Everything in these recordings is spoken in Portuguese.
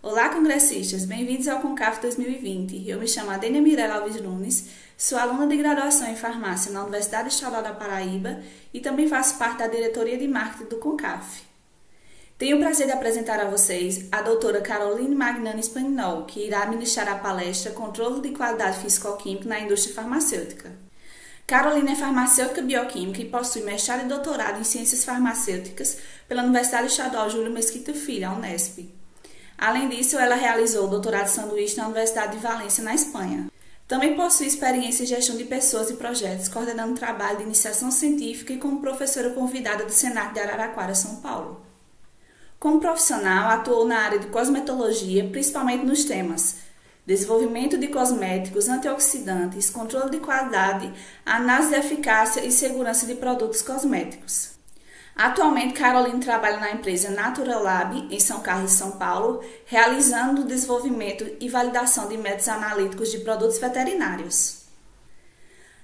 Olá, congressistas! Bem-vindos ao Concaf 2020. Eu me chamo Adênia Mirella Alves Nunes, sou aluna de graduação em farmácia na Universidade Estadual da Paraíba e também faço parte da diretoria de marketing do Concaf. Tenho o prazer de apresentar a vocês a doutora Caroline Magnani Spagnol, que irá ministrar a palestra Controle de Qualidade Físico-Química na Indústria Farmacêutica. Caroline é farmacêutica bioquímica e possui mestrado e doutorado em Ciências Farmacêuticas pela Universidade Estadual Júlio Mesquita Filho, a Unesp. Além disso, ela realizou o doutorado sanduíche na Universidade de Valência, na Espanha. Também possui experiência em gestão de pessoas e projetos, coordenando trabalho de iniciação científica e como professora convidada do Senac de Araraquara, São Paulo. Como profissional, atuou na área de cosmetologia, principalmente nos temas desenvolvimento de cosméticos, antioxidantes, controle de qualidade, análise de eficácia e segurança de produtos cosméticos. Atualmente, Caroline trabalha na empresa Natural Lab, em São Carlos, São Paulo, realizando o desenvolvimento e validação de métodos analíticos de produtos veterinários.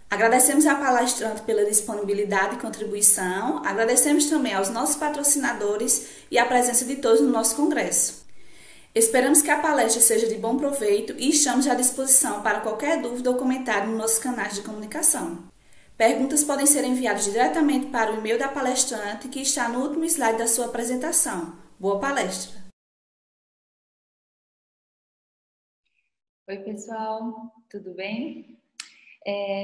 Agradecemos à palestrante pela disponibilidade e contribuição, agradecemos também aos nossos patrocinadores e a presença de todos no nosso congresso. Esperamos que a palestra seja de bom proveito e estamos à disposição para qualquer dúvida ou comentário nos nossos canais de comunicação. Perguntas podem ser enviadas diretamente para o e-mail da palestrante que está no último slide da sua apresentação. Boa palestra! Oi, pessoal, tudo bem?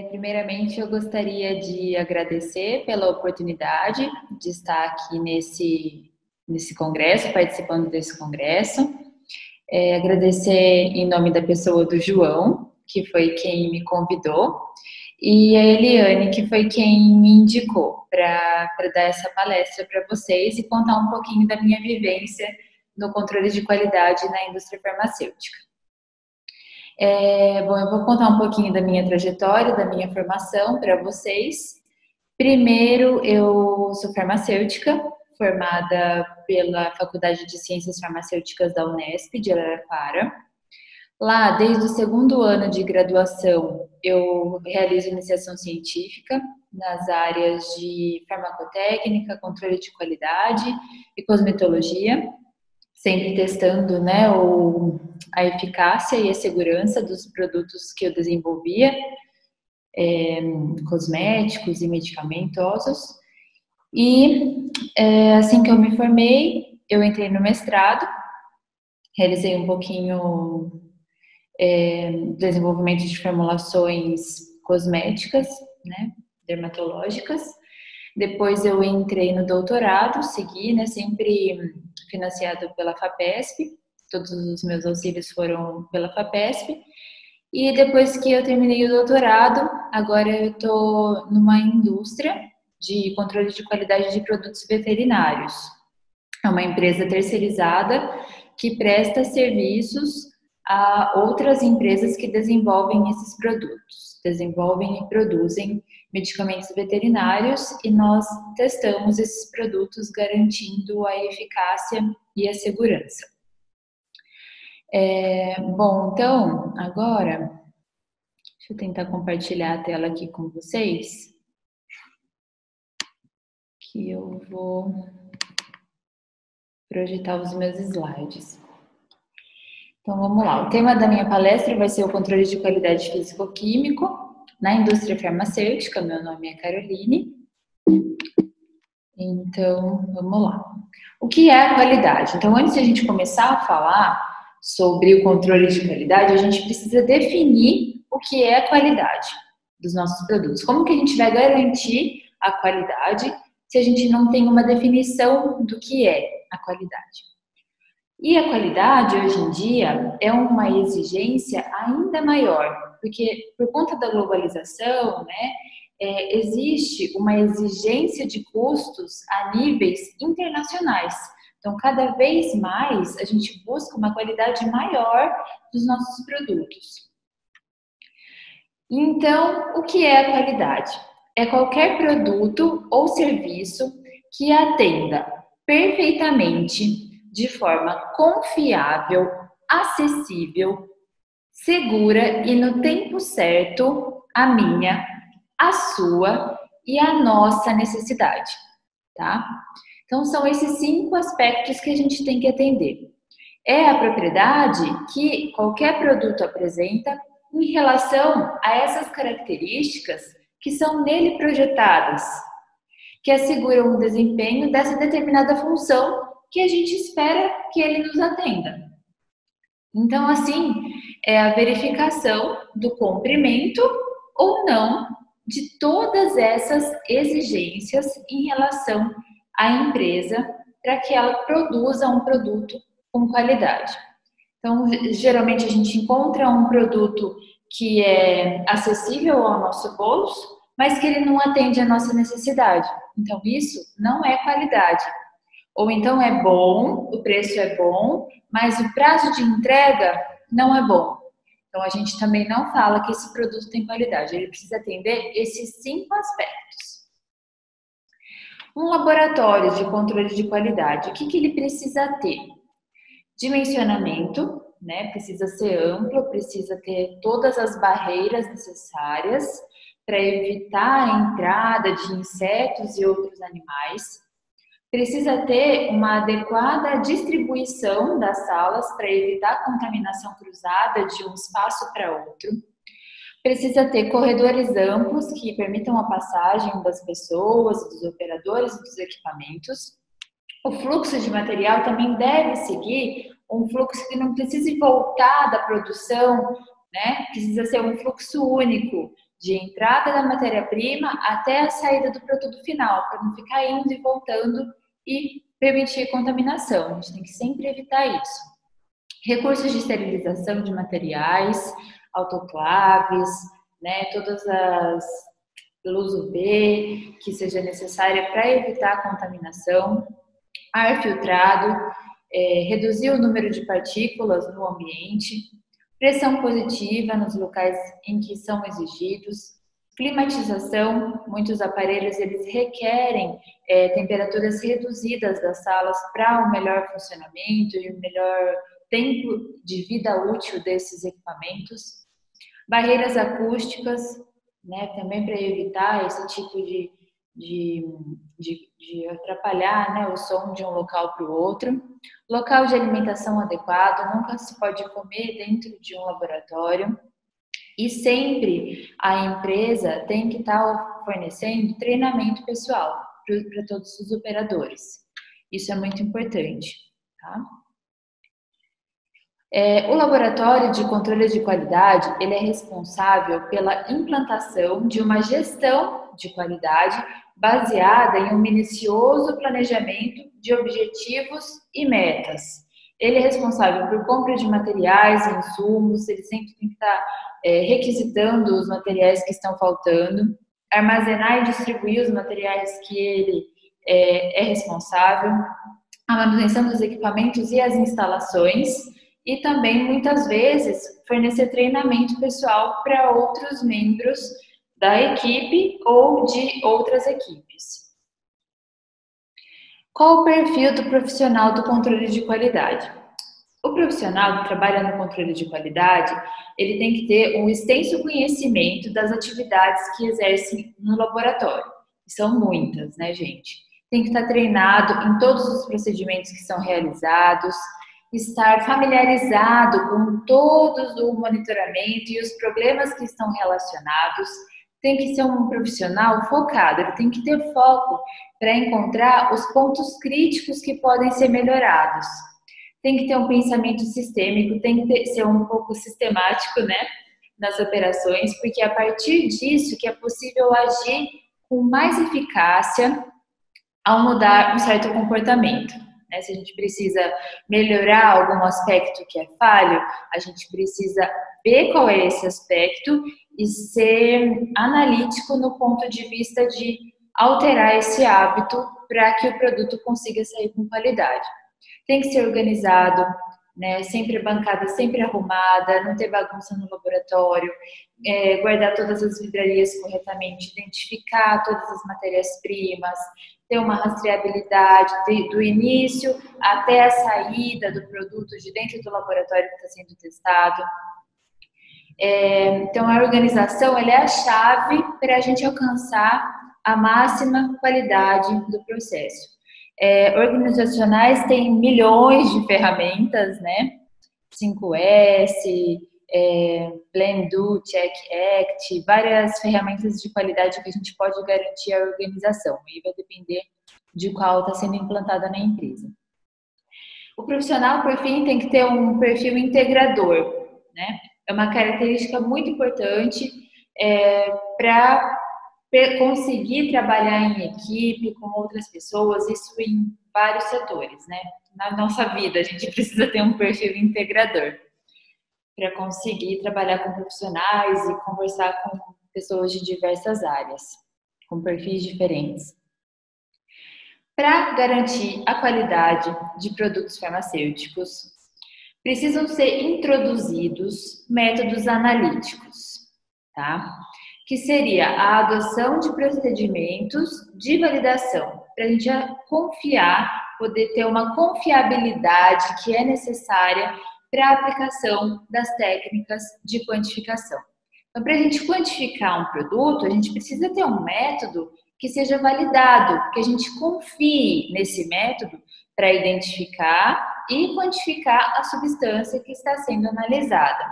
Primeiramente, eu gostaria de agradecer pela oportunidade de estar aqui nesse congresso, participando desse congresso. Agradecer em nome da pessoa do João, que foi quem me convidou, e a Eliane, que foi quem me indicou para dar essa palestra para vocês e contar um pouquinho da minha vivência no controle de qualidade na indústria farmacêutica. Bom, eu vou contar um pouquinho da minha trajetória, da minha formação para vocês. Primeiro, eu sou farmacêutica, formada pela Faculdade de Ciências Farmacêuticas da Unesp, de Araraquara. Lá, desde o segundo ano de graduação, eu realizo iniciação científica nas áreas de farmacotécnica, controle de qualidade e cosmetologia, sempre testando, né, a eficácia e a segurança dos produtos que eu desenvolvia, cosméticos e medicamentosos. E assim que eu me formei, eu entrei no mestrado, realizei um pouquinho desenvolvimento de formulações cosméticas, né, dermatológicas. Depois eu entrei no doutorado, segui, né, sempre financiado pela FAPESP, todos os meus auxílios foram pela FAPESP. E depois que eu terminei o doutorado, agora eu estou numa indústria de controle de qualidade de produtos veterinários. É uma empresa terceirizada que presta serviços a outras empresas que desenvolvem esses produtos, desenvolvem e produzem medicamentos veterinários e nós testamos esses produtos garantindo a eficácia e a segurança. Bom, então, agora, deixa eu tentar compartilhar a tela aqui com vocês. Que eu vou projetar os meus slides. Então, vamos lá. O tema da minha palestra vai ser o controle de qualidade físico-químico na indústria farmacêutica. Meu nome é Caroline. Então, vamos lá. O que é a qualidade? Então, antes de a gente começar a falar sobre o controle de qualidade, a gente precisa definir o que é a qualidade dos nossos produtos. Como que a gente vai garantir a qualidade se a gente não tem uma definição do que é a qualidade? E a qualidade, hoje em dia, é uma exigência ainda maior, porque por conta da globalização, né, existe uma exigência de custos a níveis internacionais. Então, cada vez mais, a gente busca uma qualidade maior dos nossos produtos. Então, o que é a qualidade? É qualquer produto ou serviço que atenda perfeitamente, de forma confiável, acessível, segura e no tempo certo a minha, a sua e a nossa necessidade, tá? Então, são esses 5 aspectos que a gente tem que atender. É a propriedade que qualquer produto apresenta em relação a essas características que são nele projetadas, que asseguram o desempenho dessa determinada função que a gente espera que ele nos atenda. Então, assim, é a verificação do cumprimento ou não de todas essas exigências em relação à empresa para que ela produza um produto com qualidade. Então, geralmente a gente encontra um produto que é acessível ao nosso bolso, mas que ele não atende à nossa necessidade. Então, isso não é qualidade. Ou então é bom, o preço é bom, mas o prazo de entrega não é bom. Então, a gente também não fala que esse produto tem qualidade. Ele precisa atender esses 5 aspectos. Um laboratório de controle de qualidade, o que ele precisa ter? Dimensionamento, né? Precisa ser amplo, precisa ter todas as barreiras necessárias para evitar a entrada de insetos e outros animais. Precisa ter uma adequada distribuição das salas para evitar a contaminação cruzada de um espaço para outro. Precisa ter corredores amplos que permitam a passagem das pessoas, dos operadores e dos equipamentos. O fluxo de material também deve seguir um fluxo que não precise voltar da produção, né? Precisa ser um fluxo único, de entrada da matéria-prima até a saída do produto final, para não ficar indo e voltando e permitir contaminação. A gente tem que sempre evitar isso. Recursos de esterilização de materiais, autoclaves, né? Todas as luz UV que seja necessária para evitar a contaminação. Ar filtrado, reduzir o número de partículas no ambiente, pressão positiva nos locais em que são exigidos, climatização, muitos aparelhos eles requerem temperaturas reduzidas das salas para o melhor funcionamento e o melhor tempo de vida útil desses equipamentos, barreiras acústicas, né, também para evitar esse tipo de atrapalhar, né, o som de um local para o outro. Local de alimentação adequado, nunca se pode comer dentro de um laboratório. E sempre a empresa tem que estar fornecendo treinamento pessoal para todos os operadores. Isso é muito importante, tá? O laboratório de controle de qualidade, ele é responsável pela implantação de uma gestão de qualidade baseada em um minucioso planejamento de objetivos e metas. Ele é responsável por compra de materiais e insumos, ele sempre tem que estar requisitando os materiais que estão faltando, armazenar e distribuir os materiais que ele é responsável, a manutenção dos equipamentos e as instalações, e também, muitas vezes, fornecer treinamento pessoal para outros membros da equipe ou de outras equipes. Qual o perfil do profissional do controle de qualidade? O profissional que trabalha no controle de qualidade, ele tem que ter um extenso conhecimento das atividades que exerce no laboratório. São muitas, né, gente? Tem que estar treinado em todos os procedimentos que são realizados, estar familiarizado com todos o monitoramento e os problemas que estão relacionados. Tem que ser um profissional focado, ele tem que ter foco para encontrar os pontos críticos que podem ser melhorados. Tem que ter um pensamento sistêmico, tem que ser um pouco sistemático, né, nas operações, porque é a partir disso que é possível agir com mais eficácia ao mudar um certo comportamento. Se a gente precisa melhorar algum aspecto que é falho, a gente precisa ver qual é esse aspecto e ser analítico no ponto de vista de alterar esse hábito para que o produto consiga sair com qualidade. Tem que ser organizado, né? Sempre a bancada sempre arrumada, não ter bagunça no laboratório, guardar todas as vidrarias corretamente, identificar todas as matérias-primas, ter uma rastreabilidade do início até a saída do produto de dentro do laboratório que está sendo testado. Então, a organização ela é a chave para a gente alcançar a máxima qualidade do processo. Organizacionais têm milhões de ferramentas, né? 5S, Plan, Do, Check, Act, várias ferramentas de qualidade que a gente pode garantir à organização. E vai depender de qual está sendo implantada na empresa. O profissional, por fim, tem que ter um perfil integrador, né? É uma característica muito importante para conseguir trabalhar em equipe com outras pessoas, isso em vários setores, né? Na nossa vida, a gente precisa ter um perfil integrador para conseguir trabalhar com profissionais e conversar com pessoas de diversas áreas, com perfis diferentes. Para garantir a qualidade de produtos farmacêuticos, precisam ser introduzidos métodos analíticos, tá? Que seria a adoção de procedimentos de validação, para a gente confiar, poder ter uma confiabilidade que é necessária para a aplicação das técnicas de quantificação. Então, para a gente quantificar um produto, a gente precisa ter um método que seja validado, que a gente confie nesse método para identificar e quantificar a substância que está sendo analisada.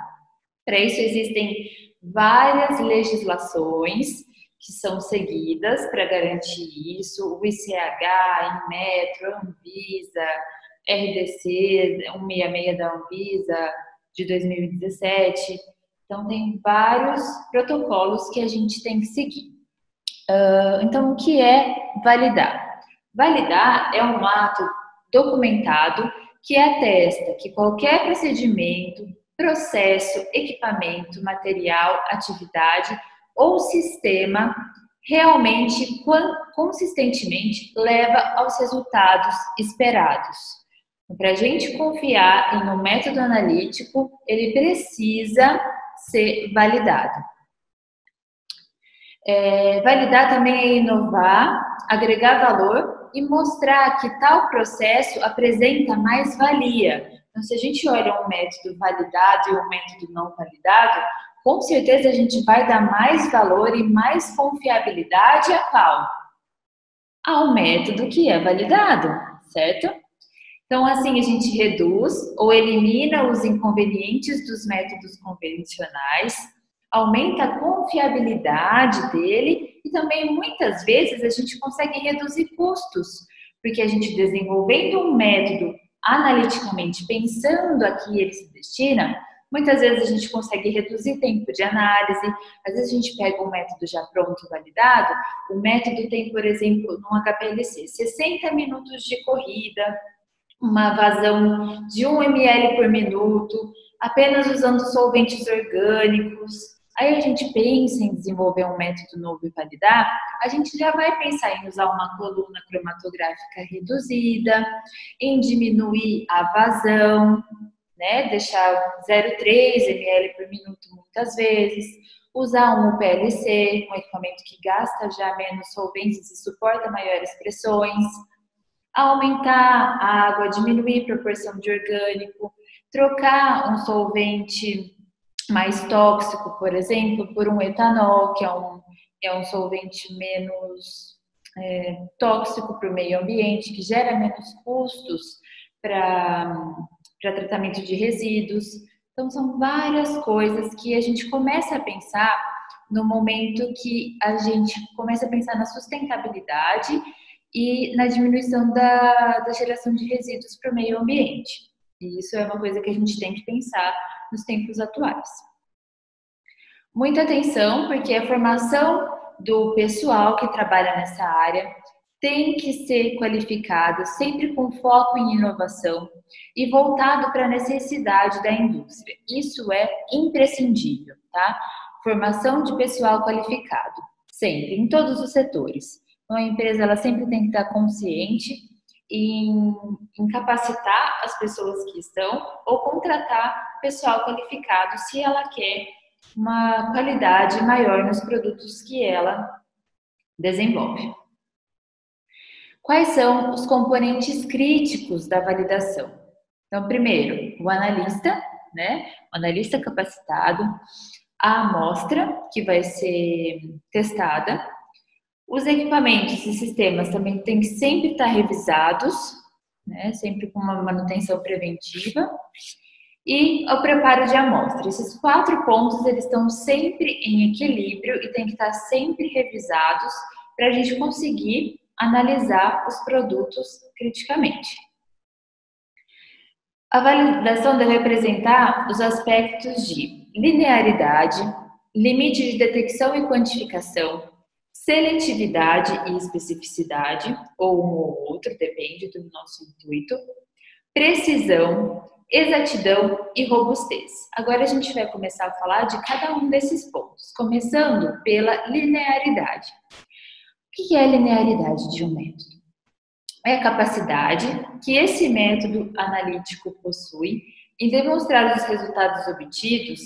Para isso existem várias legislações que são seguidas para garantir isso, o ICH, Inmetro, Anvisa, RDC 166 da Anvisa de 2017. Então tem vários protocolos que a gente tem que seguir. Então, o que é validar? Validar é um ato documentado que atesta que qualquer procedimento, processo, equipamento, material, atividade ou sistema realmente, consistentemente, leva aos resultados esperados. Para a gente confiar em um método analítico, ele precisa ser validado. Validar também é inovar, agregar valor e mostrar que tal processo apresenta mais valia. Então, se a gente olha um método validado e um método não validado, com certeza a gente vai dar mais valor e mais confiabilidade a qual? Ao método que é validado, certo? Então, assim, a gente reduz ou elimina os inconvenientes dos métodos convencionais, aumenta a confiabilidade dele e também, muitas vezes, a gente consegue reduzir custos, porque a gente desenvolvendo um método analiticamente, pensando a que ele se destina, muitas vezes a gente consegue reduzir tempo de análise. Às vezes a gente pega um método já pronto, validado, o método tem, por exemplo, no HPLC, 60 minutos de corrida, uma vazão de 1 ml por minuto, apenas usando solventes orgânicos. Aí a gente pensa em desenvolver um método novo e validar, a gente já vai pensar em usar uma coluna cromatográfica reduzida, em diminuir a vazão, né? Deixar 0,3 ml por minuto muitas vezes, usar um UPLC, um equipamento que gasta já menos solventes e suporta maiores pressões, aumentar a água, diminuir a proporção de orgânico, trocar um solvente mais tóxico, por exemplo, por um etanol, que é um solvente menos tóxico para o meio ambiente, que gera menos custos para tratamento de resíduos. Então, são várias coisas que a gente começa a pensar no momento que a gente começa a pensar na sustentabilidade e na diminuição da geração de resíduos para o meio ambiente. E isso é uma coisa que a gente tem que pensar nos tempos atuais. Muita atenção, porque a formação do pessoal que trabalha nessa área tem que ser qualificado, sempre com foco em inovação e voltado para a necessidade da indústria. Isso é imprescindível, tá? Formação de pessoal qualificado, sempre, em todos os setores. Então, a empresa ela sempre tem que estar consciente em capacitar as pessoas que estão ou contratar pessoal qualificado se ela quer uma qualidade maior nos produtos que ela desenvolve. Quais são os componentes críticos da validação? Então, primeiro, o analista, né? O analista capacitado, a amostra que vai ser testada, Os equipamentos e sistemas também têm que sempre estar revisados, né? Sempre com uma manutenção preventiva. E o preparo de amostra. Esses 4 pontos, eles estão sempre em equilíbrio e tem que estar sempre revisados para a gente conseguir analisar os produtos criticamente. A validação deve apresentar os aspectos de linearidade, limite de detecção e quantificação, seletividade e especificidade, ou um ou outro, depende do nosso intuito, precisão, exatidão e robustez. Agora a gente vai começar a falar de cada um desses pontos, começando pela linearidade. O que é a linearidade de um método? É a capacidade que esse método analítico possui em demonstrar os resultados obtidos,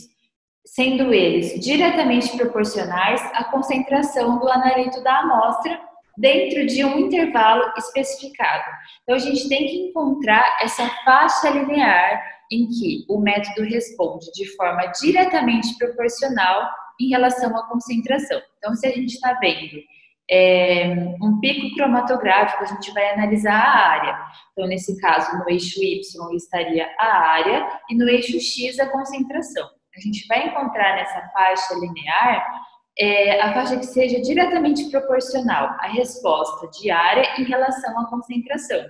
sendo eles diretamente proporcionais à concentração do analito da amostra dentro de um intervalo especificado. Então, a gente tem que encontrar essa faixa linear em que o método responde de forma diretamente proporcional em relação à concentração. Então, se a gente está vendo um pico cromatográfico, a gente vai analisar a área. Então, nesse caso, no eixo Y estaria a área e no eixo X a concentração. A gente vai encontrar nessa faixa linear a faixa que seja diretamente proporcional à resposta de área em relação à concentração.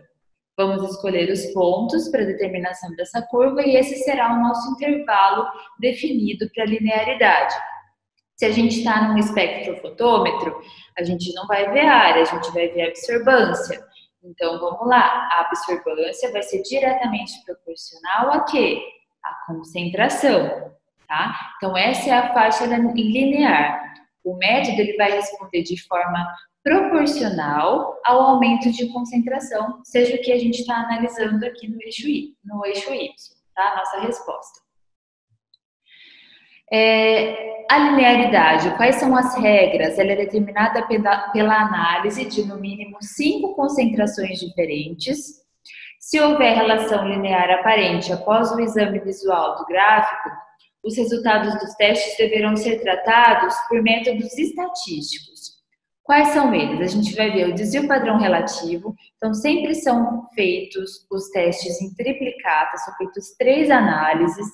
Vamos escolher os pontos para a determinação dessa curva e esse será o nosso intervalo definido para a linearidade. Se a gente está num espectrofotômetro, a gente não vai ver a área, a gente vai ver a absorbância. Então, vamos lá, a absorbância vai ser diretamente proporcional a quê? A concentração, tá? Então, essa é a faixa linear. O método ele vai responder de forma proporcional ao aumento de concentração, seja o que a gente está analisando aqui no eixo Y, tá? Nossa resposta. A linearidade, quais são as regras? Ela é determinada pela análise de no mínimo 5 concentrações diferentes. Se houver relação linear aparente após o exame visual do gráfico, os resultados dos testes deverão ser tratados por métodos estatísticos. Quais são eles? A gente vai ver o desvio padrão relativo. Então, sempre são feitos os testes em triplicata, são feitos 3 análises.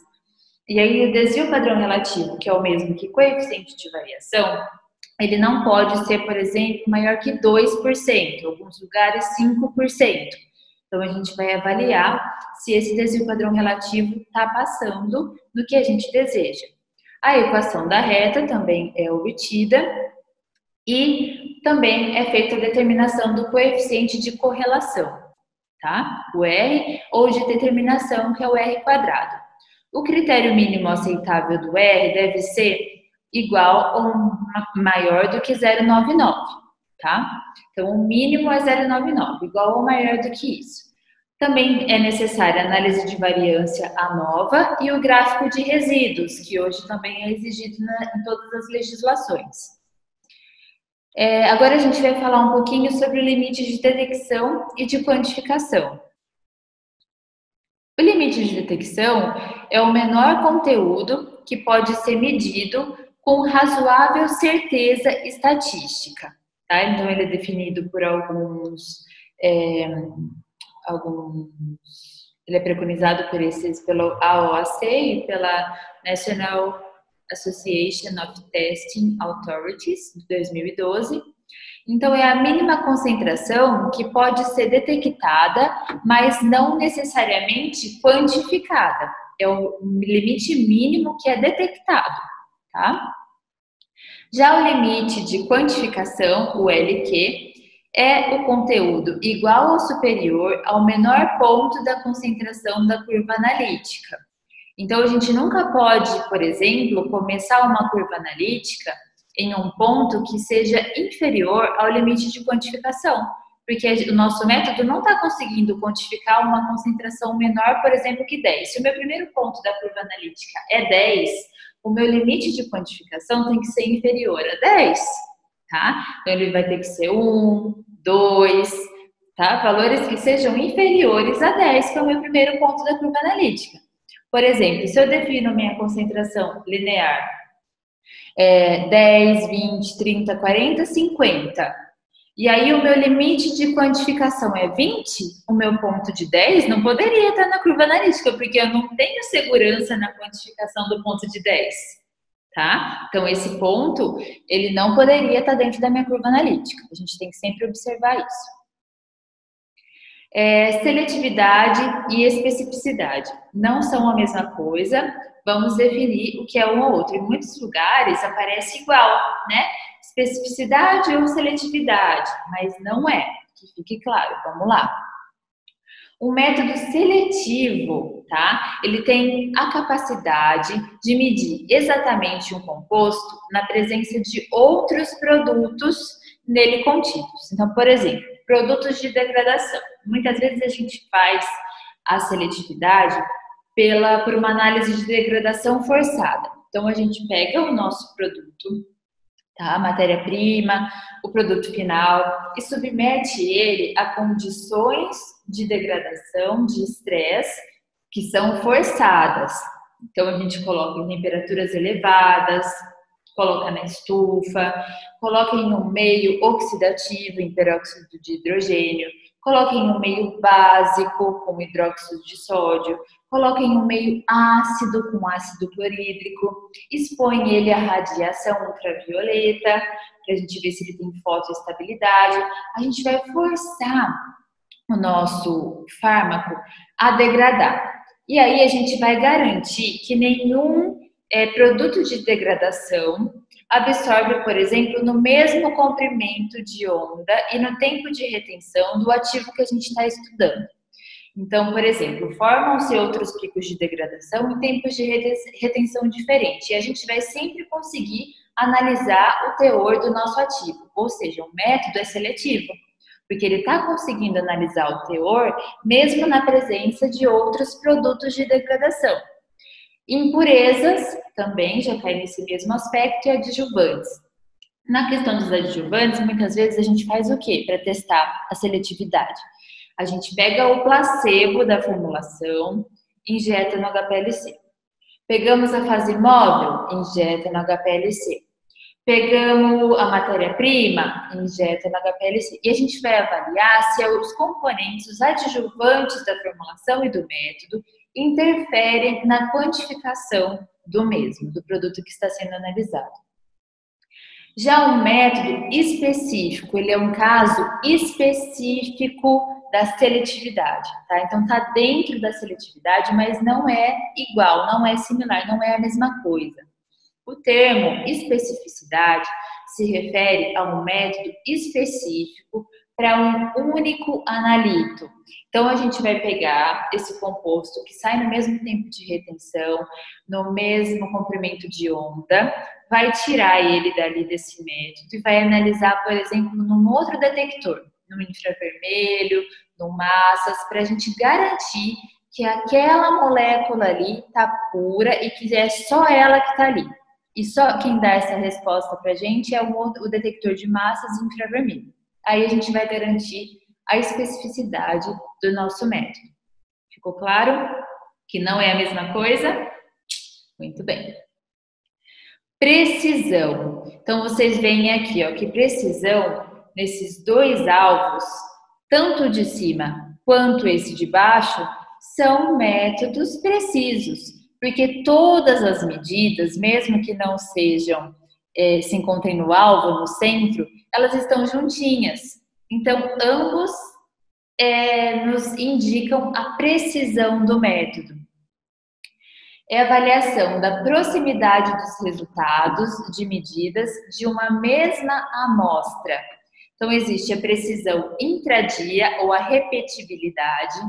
E aí, o desvio padrão relativo, que é o mesmo que coeficiente de variação, ele não pode ser, por exemplo, maior que 2%, em alguns lugares 5%. Então, a gente vai avaliar se esse desvio padrão relativo está passando do que a gente deseja. A equação da reta também é obtida e também é feita a determinação do coeficiente de correlação, tá? O R, ou de determinação, que é o R quadrado. O critério mínimo aceitável do R deve ser igual ou maior do que 0,99, tá? Então, o mínimo é 0,99, igual ou maior do que isso. Também é necessária a análise de variância ANOVA e o gráfico de resíduos, que hoje também é exigido em todas as legislações. Agora a gente vai falar um pouquinho sobre o limite de detecção e de quantificação. O limite de detecção é o menor conteúdo que pode ser medido com razoável certeza estatística, tá? Então, ele é definido por ele é preconizado pela AOAC e pela National Association of Testing Authorities, de 2012. Então, é a mínima concentração que pode ser detectada, mas não necessariamente quantificada. É o limite mínimo que é detectado, tá? Já o limite de quantificação, o LQ, é o conteúdo igual ou superior ao menor ponto da concentração da curva analítica. Então, a gente nunca pode, por exemplo, começar uma curva analítica em um ponto que seja inferior ao limite de quantificação, porque o nosso método não está conseguindo quantificar uma concentração menor, por exemplo, que 10. Se o meu primeiro ponto da curva analítica é 10, o meu limite de quantificação tem que ser inferior a 10, tá? Então, ele vai ter que ser 1, 2, tá? Valores que sejam inferiores a 10, que é o meu primeiro ponto da curva analítica. Por exemplo, se eu defino minha concentração linear 10, 20, 30, 40, 50. E aí o meu limite de quantificação é 20, o meu ponto de 10 não poderia estar na curva analítica, porque eu não tenho segurança na quantificação do ponto de 10, tá? Então esse ponto, ele não poderia estar dentro da minha curva analítica. A gente tem que sempre observar isso. Seletividade e especificidade não são a mesma coisa. Vamos definir o que é um ou outro. Em muitos lugares aparece igual, né? Especificidade ou seletividade, mas não é, que fique claro. Vamos lá. O método seletivo, tá? Ele tem a capacidade de medir exatamente um composto na presença de outros produtos nele contidos. Então, por exemplo, produtos de degradação. Muitas vezes a gente faz a seletividade por uma análise de degradação forçada. Então, a gente pega o nosso produto, tá? A matéria-prima, o produto final, e submete ele a condições de degradação, de estresse, que são forçadas. Então, a gente coloca em temperaturas elevadas, coloca na estufa, coloca em um meio oxidativo, em peróxido de hidrogênio, coloca em um meio básico, com hidróxido de sódio, coloca em um meio ácido, com ácido clorídrico, expõe ele à radiação ultravioleta, para a gente ver se ele tem fotoestabilidade. A gente vai forçar o nosso fármaco a degradar. E aí a gente vai garantir que nenhum produto de degradação absorve, por exemplo, no mesmo comprimento de onda e no tempo de retenção do ativo que a gente está estudando. Então, por exemplo, formam-se outros picos de degradação em tempos de retenção diferentes. E a gente vai sempre conseguir analisar o teor do nosso ativo. Ou seja, o método é seletivo, porque ele está conseguindo analisar o teor mesmo na presença de outros produtos de degradação. Impurezas também já cai nesse mesmo aspecto, e adjuvantes. Na questão dos adjuvantes, muitas vezes a gente faz o quê para testar a seletividade? A gente pega o placebo da formulação, injeta no HPLC. Pegamos a fase móvel, injeta no HPLC. Pegamos a matéria-prima, injeta no HPLC. E a gente vai avaliar se os componentes, os adjuvantes da formulação e do método interferem na quantificação do mesmo, do produto que está sendo analisado. Já um método específico, ele é um caso específico da seletividade, tá? Então tá dentro da seletividade, mas não é igual, não é similar, não é a mesma coisa. O termo especificidade se refere a um método específico para um único analito. Então, a gente vai pegar esse composto que sai no mesmo tempo de retenção, no mesmo comprimento de onda, vai tirar ele dali desse método e vai analisar, por exemplo, num outro detector, no infravermelho, no massas, para a gente garantir que aquela molécula ali está pura e que é só ela que está ali. E só quem dá essa resposta para a gente é o detector de massas infravermelho. Aí a gente vai garantir a especificidade do nosso método. Ficou claro que não é a mesma coisa? Muito bem. Precisão. Então, vocês veem aqui, ó, que precisão nesses dois alvos, tanto de cima quanto esse de baixo, são métodos precisos, porque todas as medidas, mesmo que não sejam, se encontrem no alvo, no centro, elas estão juntinhas. Então, ambos nos indicam a precisão do método. É a avaliação da proximidade dos resultados de medidas de uma mesma amostra. Então, existe a precisão intradia ou a repetibilidade,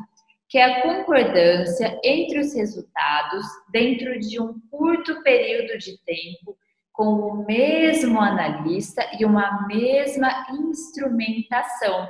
que é a concordância entre os resultados dentro de um curto período de tempo com o mesmo analista e uma mesma instrumentação.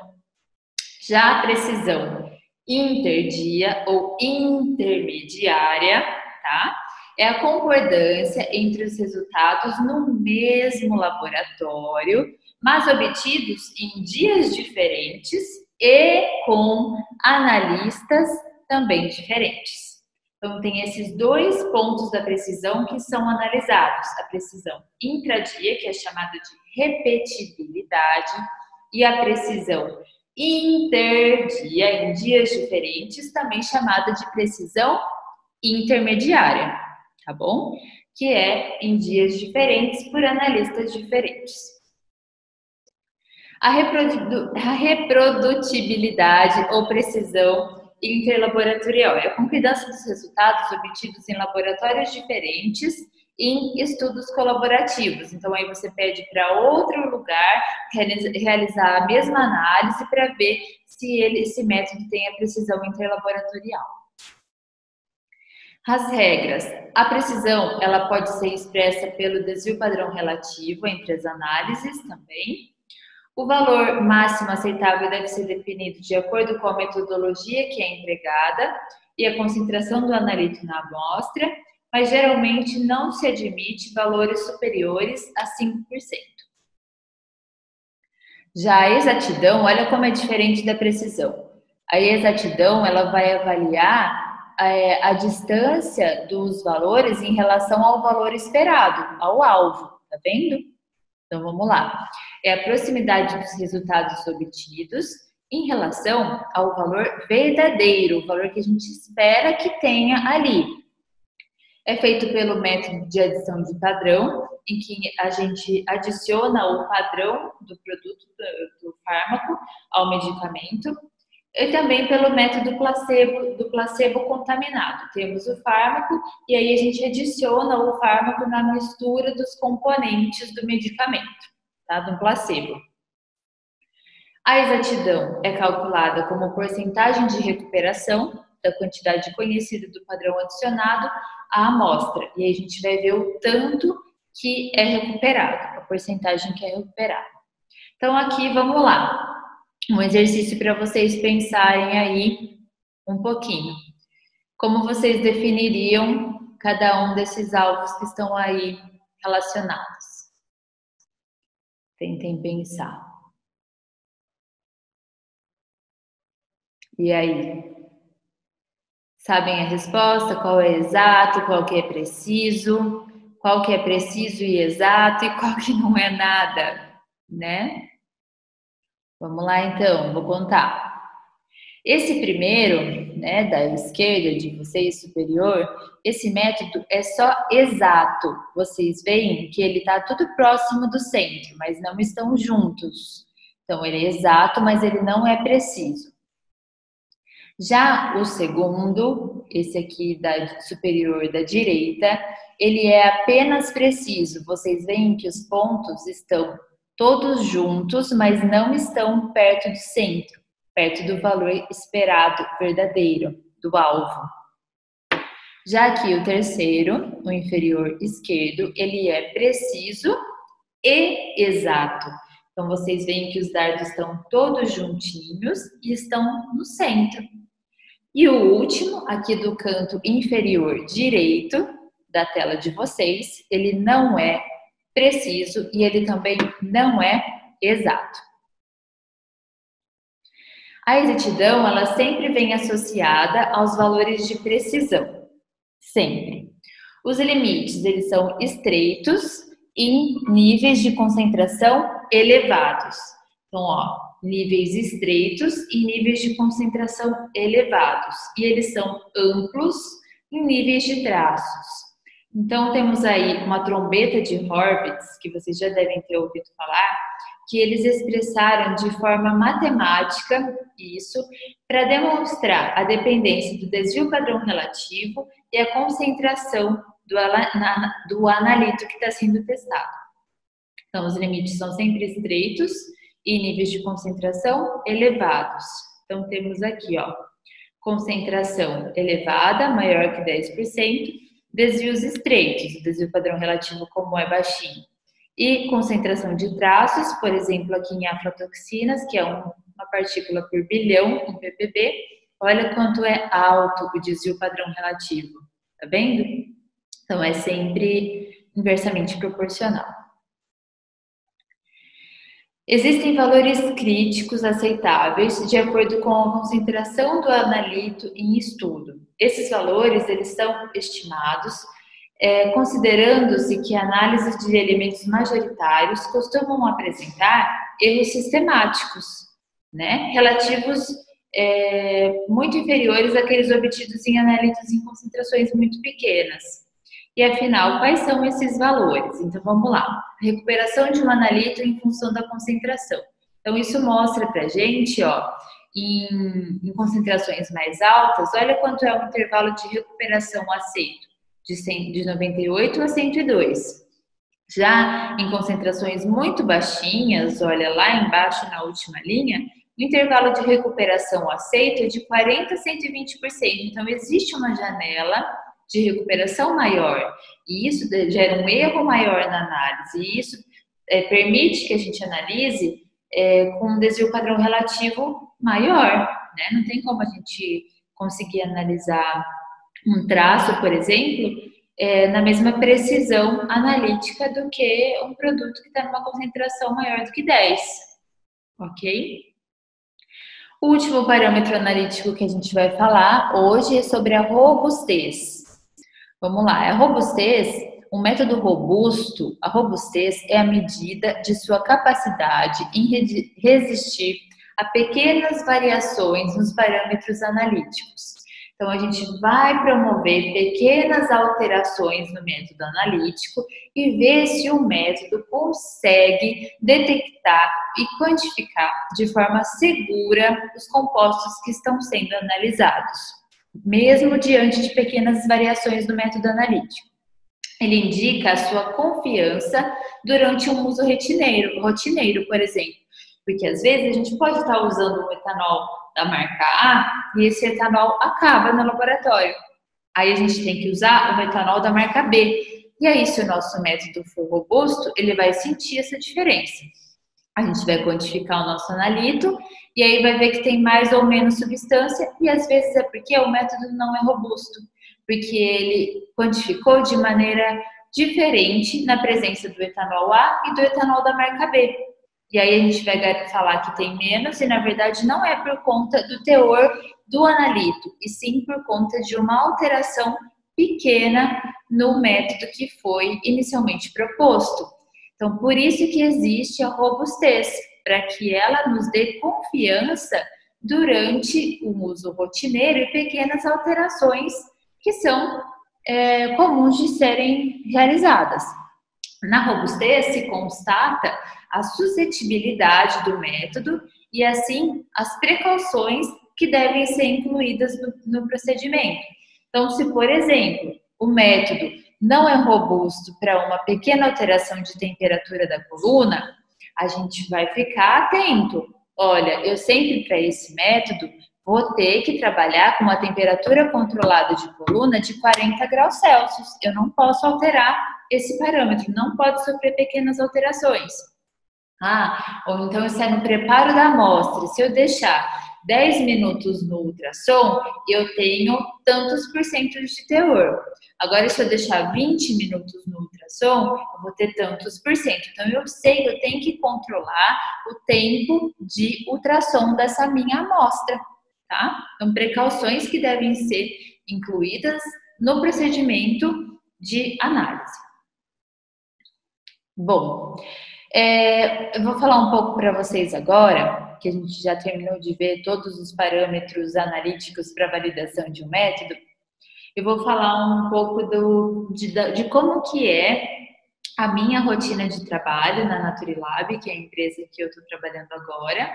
Já a precisão interdia ou intermediária, tá? É a concordância entre os resultados no mesmo laboratório, mas obtidos em dias diferentes e com analistas também diferentes. Então, tem esses dois pontos da precisão que são analisados. A precisão intradia, que é chamada de repetibilidade, e a precisão interdia em dias diferentes, também chamada de precisão intermediária, tá bom? Que é em dias diferentes por analistas diferentes. A reprodutibilidade ou precisão interlaboratorial é a concordância dos resultados obtidos em laboratórios diferentes em estudos colaborativos. Então, aí você pede para outro lugar realizar a mesma análise para ver se esse método tem a precisão interlaboratorial. As regras. A precisão, ela pode ser expressa pelo desvio padrão relativo entre as análises também. O valor máximo aceitável deve ser definido de acordo com a metodologia que é empregada e a concentração do analito na amostra, mas geralmente não se admite valores superiores a 5%. Já a exatidão, olha como é diferente da precisão. A exatidão, ela vai avaliar a distância dos valores em relação ao valor esperado, ao alvo, tá vendo? Então, vamos lá. É a proximidade dos resultados obtidos em relação ao valor verdadeiro, o valor que a gente espera que tenha ali. É feito pelo método de adição de padrão, em que a gente adiciona o padrão do produto, do fármaco, ao medicamento. E também pelo método do placebo contaminado. Temos o fármaco e aí a gente adiciona o fármaco na mistura dos componentes do medicamento, tá? Do placebo. A exatidão é calculada como porcentagem de recuperação da quantidade conhecida do padrão adicionado à amostra. E aí a gente vai ver o tanto que é recuperado, a porcentagem que é recuperada. Então aqui, vamos lá. Um exercício para vocês pensarem aí um pouquinho. Como vocês definiriam cada um desses alvos que estão aí relacionados? Tentem pensar. E aí? Sabem a resposta? Qual é exato, qual que é preciso? Qual que é preciso e exato e qual que não é nada, né? Vamos lá, então, vou contar. Esse primeiro, né, da esquerda, de vocês, superior, esse método é só exato. Vocês veem que ele está tudo próximo do centro, mas não estão juntos. Então, ele é exato, mas ele não é preciso. Já o segundo, esse aqui da superior da direita, ele é apenas preciso. Vocês veem que os pontos estão todos juntos, mas não estão perto do centro, perto do valor esperado verdadeiro, do alvo. Já aqui o terceiro, o inferior esquerdo, ele é preciso e exato. Então, vocês veem que os dardos estão todos juntinhos e estão no centro. E o último, aqui do canto inferior direito da tela de vocês, ele não é preciso e ele também não é exato. A exatidão, ela sempre vem associada aos valores de precisão, sempre. Os limites, eles são estreitos em níveis de concentração elevados. Então, ó, níveis estreitos e níveis de concentração elevados. E eles são amplos em níveis de traços. Então, temos aí uma trombeta de Horvitz, que vocês já devem ter ouvido falar, que eles expressaram de forma matemática isso para demonstrar a dependência do desvio padrão relativo e a concentração do analito que está sendo testado. Então, os limites são sempre estreitos e níveis de concentração elevados. Então, temos aqui, ó, concentração elevada, maior que 10%, desvios estreitos, o desvio padrão relativo como é baixinho. E concentração de traços, por exemplo, aqui em aflatoxinas, que é uma partícula por bilhão em ppb, olha quanto é alto o desvio padrão relativo, tá vendo? Então, é sempre inversamente proporcional. Existem valores críticos aceitáveis de acordo com a concentração do analito em estudo. Esses valores, eles são estimados considerando-se que análises de elementos majoritários costumam apresentar erros sistemáticos, né? Relativos muito inferiores àqueles obtidos em analitos em concentrações muito pequenas. E afinal, quais são esses valores? Então vamos lá. Recuperação de um analito em função da concentração. Então isso mostra pra gente, ó, em concentrações mais altas, olha quanto é o intervalo de recuperação aceito, de 98 a 102. Já em concentrações muito baixinhas, olha lá embaixo na última linha, o intervalo de recuperação aceito é de 40 a 120%. Então, existe uma janela de recuperação maior, e isso gera um erro maior na análise, e isso permite que a gente analise com um desvio padrão relativo maior, né? Não tem como a gente conseguir analisar um traço, por exemplo, na mesma precisão analítica do que um produto que está numa concentração maior do que 10, ok? O último parâmetro analítico que a gente vai falar hoje é sobre a robustez. Vamos lá, a robustez, um método robusto, a robustez é a medida de sua capacidade em resistir a pequenas variações nos parâmetros analíticos. Então, a gente vai promover pequenas alterações no método analítico e ver se o método consegue detectar e quantificar de forma segura os compostos que estão sendo analisados, mesmo diante de pequenas variações no método analítico. Ele indica a sua confiança durante um uso rotineiro, por exemplo, porque às vezes a gente pode estar usando um etanol da marca A e esse etanol acaba no laboratório. Aí a gente tem que usar o etanol da marca B. E aí, se o nosso método for robusto, ele vai sentir essa diferença. A gente vai quantificar o nosso analito e aí vai ver que tem mais ou menos substância, e às vezes é porque o método não é robusto, porque ele quantificou de maneira diferente na presença do etanol A e do etanol da marca B. E aí a gente vai falar que tem menos, e na verdade não é por conta do teor do analito, e sim por conta de uma alteração pequena no método que foi inicialmente proposto. Então, por isso que existe a robustez, para que ela nos dê confiança durante o uso rotineiro e pequenas alterações que são comuns de serem realizadas. Na robustez se constata a suscetibilidade do método e, assim, as precauções que devem ser incluídas no procedimento. Então, se, por exemplo, o método não é robusto para uma pequena alteração de temperatura da coluna, a gente vai ficar atento. Olha, eu sempre, para esse método, vou ter que trabalhar com uma temperatura controlada de coluna de 40 graus Celsius. Eu não posso alterar esse parâmetro, não pode sofrer pequenas alterações. Ou então isso é no preparo da amostra. Se eu deixar 10 minutos no ultrassom, eu tenho tantos % de teor. Agora, se eu deixar 20 minutos no ultrassom, eu vou ter tantos %. Então, eu sei que eu tenho que controlar o tempo de ultrassom dessa minha amostra, tá? Então, precauções que devem ser incluídas no procedimento de análise. Bom, eu vou falar um pouco para vocês agora, que a gente já terminou de ver todos os parâmetros analíticos para validação de um método. Eu vou falar um pouco de como que é a minha rotina de trabalho na Naturilab, que é a empresa que eu estou trabalhando agora,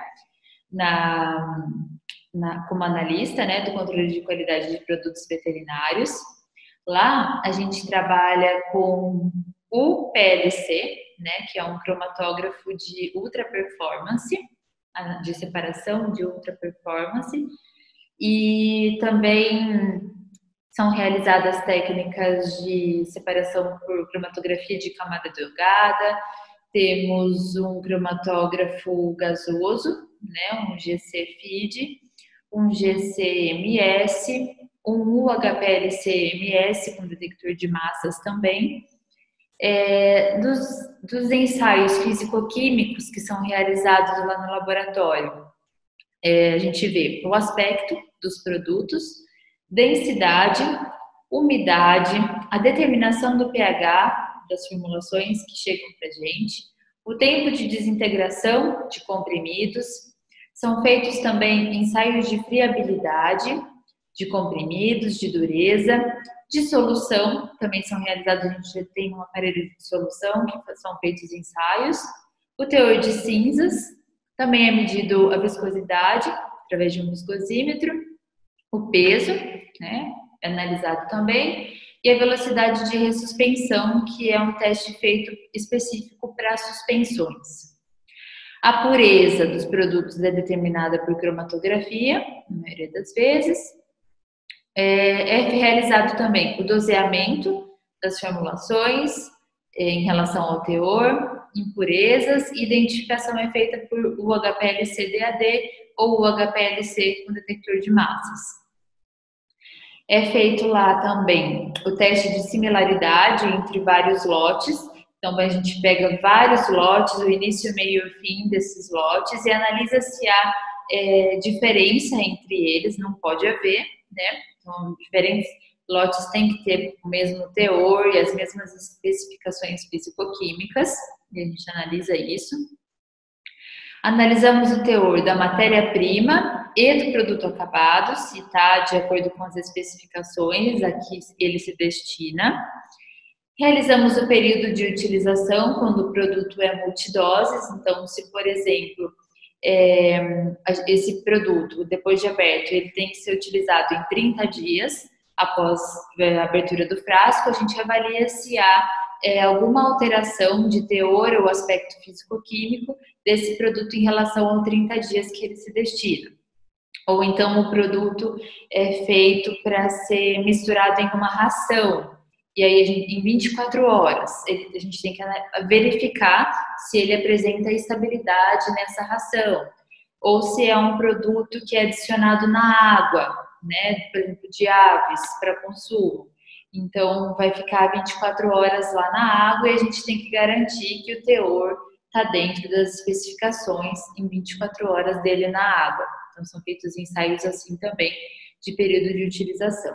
como analista, né, do controle de qualidade de produtos veterinários. Lá a gente trabalha com o PLC, né, que é um cromatógrafo de ultra performance, de separação de ultra performance, e também são realizadas técnicas de separação por cromatografia de camada delgada. Temos um cromatógrafo gasoso, né, um GC-FID, um GC-MS, um UHPLC-MS com detector de massas também. Dos ensaios físico-químicos que são realizados lá no laboratório, a gente vê o aspecto dos produtos, densidade, umidade, a determinação do pH das formulações que chegam para a gente, O tempo de desintegração de comprimidos. São feitos também ensaios de friabilidade de comprimidos, de dureza, de solução, também são realizados, a gente já tem um aparelho de solução que são feitos ensaios. O teor de cinzas, também é medido a viscosidade, através de um viscosímetro, o peso, né, é analisado também, e a velocidade de ressuspensão, que é um teste feito específico para suspensões. A pureza dos produtos é determinada por cromatografia, na maioria das vezes. É realizado também o doseamento das formulações em relação ao teor, impurezas, e identificação é feita por UHPLC-DAD ou UHPLC com detector de massas. É feito lá também o teste de similaridade entre vários lotes. Então, a gente pega vários lotes, o início, meio e o fim desses lotes, e analisa se há diferença entre eles, não pode haver, né? Então, diferentes lotes têm que ter o mesmo teor e as mesmas especificações fisicoquímicas, e a gente analisa isso. Analisamos o teor da matéria-prima e do produto acabado, se está de acordo com as especificações a que ele se destina. Realizamos o período de utilização quando o produto é multidoses. Então, se, por exemplo, esse produto, depois de aberto, ele tem que ser utilizado em 30 dias após a abertura do frasco, a gente avalia se há alguma alteração de teor ou aspecto físico-químico desse produto em relação aos 30 dias que ele se destina. Ou então o produto é feito para ser misturado em uma ração. E aí, em 24 horas, a gente tem que verificar se ele apresenta estabilidade nessa ração. Ou se é um produto que é adicionado na água, né? Por exemplo, de aves para consumo. Então, vai ficar 24 horas lá na água e a gente tem que garantir que o teor está dentro das especificações em 24 horas dele na água. Então, são feitos ensaios assim também de período de utilização.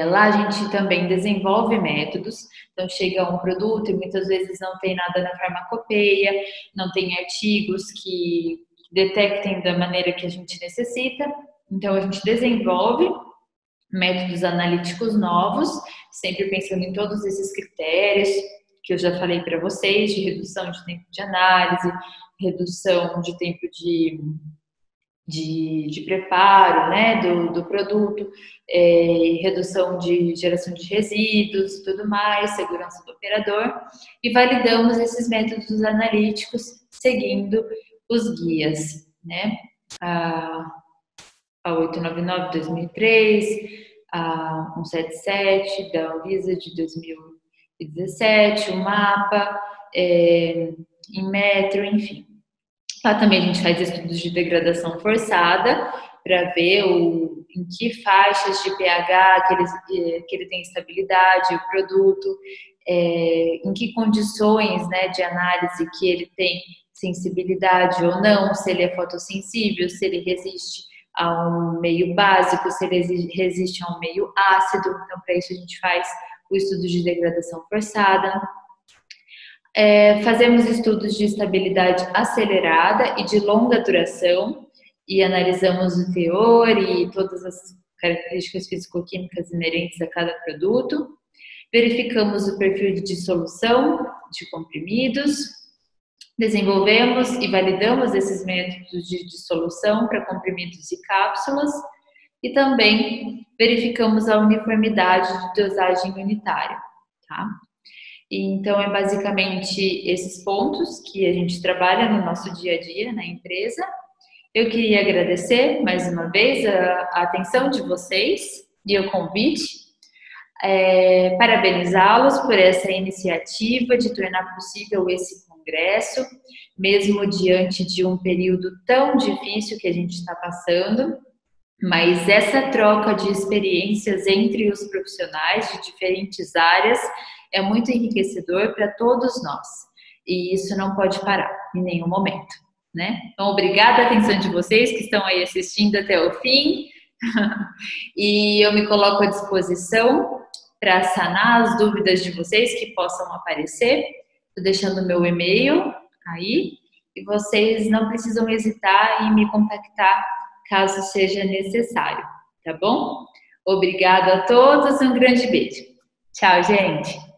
Lá a gente também desenvolve métodos, então chega um produto e muitas vezes não tem nada na farmacopeia, não tem artigos que detectem da maneira que a gente necessita, então a gente desenvolve métodos analíticos novos, sempre pensando em todos esses critérios que eu já falei para vocês, de redução de tempo de análise, redução de tempo de preparo, né, do produto, redução de geração de resíduos e tudo mais, segurança do operador, e validamos esses métodos analíticos seguindo os guias, né, a 899/2003, a 177 da Anvisa de 2017, o mapa, em metro, enfim. Lá também a gente faz estudos de degradação forçada para ver em que faixas de pH que ele tem estabilidade, o produto, em que condições, né, de análise que ele tem sensibilidade ou não, se ele é fotossensível, se ele resiste a um meio básico, se ele resiste a um meio ácido. Então, para isso a gente faz o estudo de degradação forçada. Fazemos estudos de estabilidade acelerada e de longa duração e analisamos o teor e todas as características físico-químicas inerentes a cada produto. Verificamos o perfil de dissolução de comprimidos. Desenvolvemos e validamos esses métodos de dissolução para comprimidos e cápsulas. E também verificamos a uniformidade de dosagem unitária, tá? Então, é basicamente esses pontos que a gente trabalha no nosso dia a dia na empresa. Eu queria agradecer mais uma vez a atenção de vocês e o convite. Parabenizá-los por essa iniciativa de tornar possível esse congresso, mesmo diante de um período tão difícil que a gente está passando. Mas essa troca de experiências entre os profissionais de diferentes áreas é muito enriquecedor para todos nós. E isso não pode parar em nenhum momento, né? Então, obrigada a atenção de vocês que estão aí assistindo até o fim. E eu me coloco à disposição para sanar as dúvidas de vocês que possam aparecer. Tô deixando o meu e-mail aí e vocês não precisam hesitar em me contactar caso seja necessário, tá bom? Obrigada a todos, um grande beijo. Tchau, gente!